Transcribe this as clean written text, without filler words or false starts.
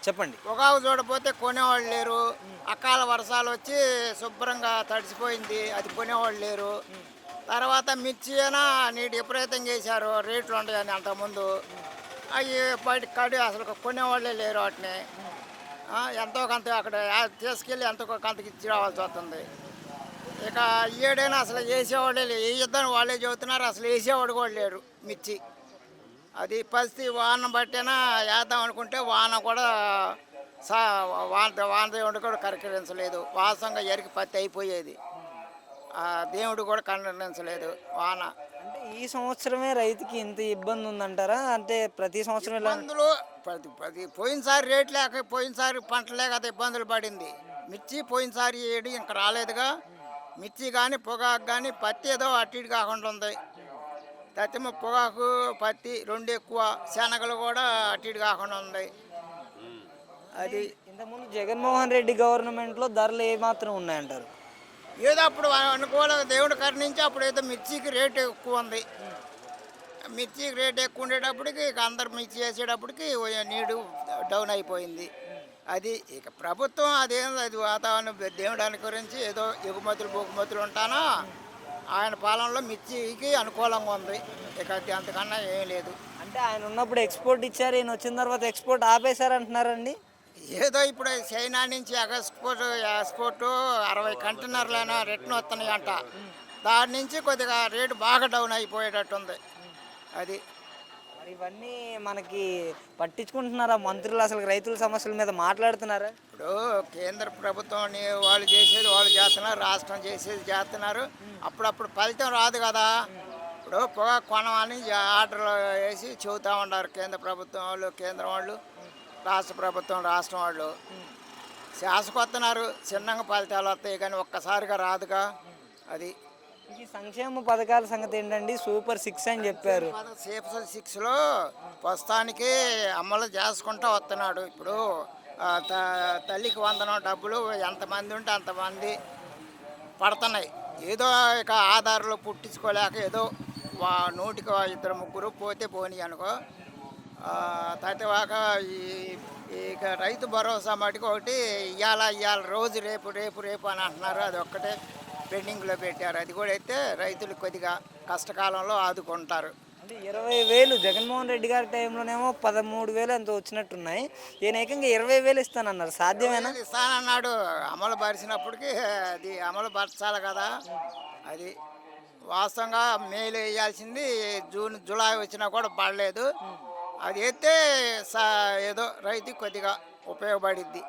చెప్పండి. పొగాకు చూడపోతే కొనేవాళ్ళు లేరు. అకాల వర్షాలు వచ్చి శుభ్రంగా తడిసిపోయింది. అది కొనేవాళ్ళు లేరు. తర్వాత మిర్చి అయినా నీటి విపరీతంగా వేశారు. రేట్లు ఉంటాయని అంతకుముందు. అవి బయట కడి అసలు కొనేవాళ్ళే లేరు వాటిని. ఎంతో కొంత అక్కడ తీసుకెళ్ళి ఎంతో కొంతకి ఇచ్చి రావాల్సి వస్తుంది. ఇక ఈ ఏడైనా అసలు వేసేవాళ్ళే లేరు. వేయొద్దని వాళ్ళే చెబుతున్నారు. అసలు వేసేవాడు కూడా లేరు మిర్చి. అది పరిస్థితి వాన బట్టేనా వేద్దాం అనుకుంటే వాన కూడా సా వాన దేవుడు కూడా కరకరించలేదు. వాసంగా ఎరికి పత్తి అయిపోయేది. దేవుడు కూడా కరుణించలేదు వాన. అంటే ఈ సంవత్సరమే రైతుకి ఇంత ఇబ్బంది ఉందంటారా? అంటే ప్రతి సంవత్సరం ఇలా ఇబ్బందులు ప్రతి ప్రతి పోయినసారి రేట్ లేక పోయినసారి పంట లేక ఇబ్బందులు పడింది. మిర్చి పోయినసారి ఏడు ఇంక రాలేదుగా. మిర్చి కానీ పొగాకు కానీ పత్తి ఏదో అటు ఇటు కాకుండా ఉంది. తత్తిమ పొగాకు పత్తి రెండు ఎక్కువ, శనగలు కూడా అటు ఇటు కాకుండా ఉంది. అంటే అది ఇంతకుముందు జగన్మోహన్ రెడ్డి గవర్నమెంట్‌లో ధరలు ఏమాత్రం ఉన్నాయంటారు? ఏదో అప్పుడు అనుకూలంగా దేవుడు కరుణించి అప్పుడు ఏదో మిర్చికి రేటు ఎక్కువ ఉంది. మిర్చికి రేట్ ఎక్కువ ఉండేటప్పటికి ఇక అందరు మిర్చి వేసేటప్పటికి నీడు డౌన్ అయిపోయింది. అది ఇక ప్రభుత్వం అదేం అది వాతావరణం దేవుడు అనుకరించి ఏదో ఎగుమతులు బొగుమతులు ఉంటానో ఆయన పాలనలో మిర్చికి అనుకూలంగా ఉంది. ఇక అది అంతకన్నా ఏం లేదు. అంటే ఆయన ఉన్నప్పుడు ఎక్స్‌పోర్ట్ ఇచ్చారు. ఈయన వచ్చిన తర్వాత ఎక్స్‌పోర్ట్ ఆపేశారంటున్నారండి. ఏదో ఇప్పుడు చైనా నుంచి ఎక్స్పోర్టు 60 కంటైనర్లైనా రిటర్న్ వస్తున్నాయంట. దాని నుంచి కొద్దిగా రేటు బాగా డౌన్ అయిపోయేటట్టుంది. అది మరి ఇవన్నీ మనకి పట్టించుకుంటున్నారా మంత్రులు? అసలు రైతుల సమస్యల మీద మాట్లాడుతున్నారా? ఇప్పుడు కేంద్ర ప్రభుత్వం వాళ్ళు చేసేది వాళ్ళు చేస్తున్నారు, రాష్ట్రం చేసేది చేస్తున్నారు. అప్పుడప్పుడు ఫలితం రాదు కదా. ఇప్పుడు పొగాకు కొనమని ఆర్డర్లు వేసి చెబుతూ ఉన్నారు కేంద్ర ప్రభుత్వం వాళ్ళు, కేంద్రం వాళ్ళు, రాష్ట్ర ప్రభుత్వం రాష్ట్రం వాళ్ళు. శాసకొస్తున్నారు, చిన్నగా ఫలితాలు వస్తాయి కానీ ఒక్కసారిగా రాదుగా. అది ఈ సంక్షేమ పథకాల సంగతి ఏంటండి? సూపర్ 6 అని చెప్పారు. సేఫ్ 6లో ప్రస్తుతానికి అమలు చేసుకుంటూ వస్తున్నాడు. ఇప్పుడు తల్లికి వందనం డబ్బులు ఎంతమంది ఉంటే అంతమంది పడుతున్నాయి. ఏదో ఇక ఆధారాలు పుట్టించుకోలేక ఏదో నూటికి ఇద్దరు ముగ్గురు పోతే పోనీ అనుకో. తర్వాత ఈ ఇక రైతు భరోసా మటుకు ఒకటి ఇవాళ రోజు రేపు రేపు రేపు అని అంటున్నారు. అది ఒక్కటే పెండింగ్లో పెట్టారు. అది కూడా అయితే రైతులు కొద్దిగా కష్టకాలంలో ఆదుకుంటారు. అంటే 20,000 జగన్మోహన్ రెడ్డి గారి టైంలోనేమో 13,000 ఎంతో వచ్చినట్టున్నాయి. ఈయన ఏకంగా 20,000 ఇస్తానన్నారు. సాధ్యమేనా? ఇస్తానన్నాడు. అమలు పరిచినప్పటికీ అది అమలు పరచాలి కదా. అది వాస్తవంగా మేలు వేయాల్సింది జూలై వచ్చినా కూడా పడలేదు. అది అయితే ఏదో రైతుకి కొద్దిగా ఉపయోగపడిద్ది.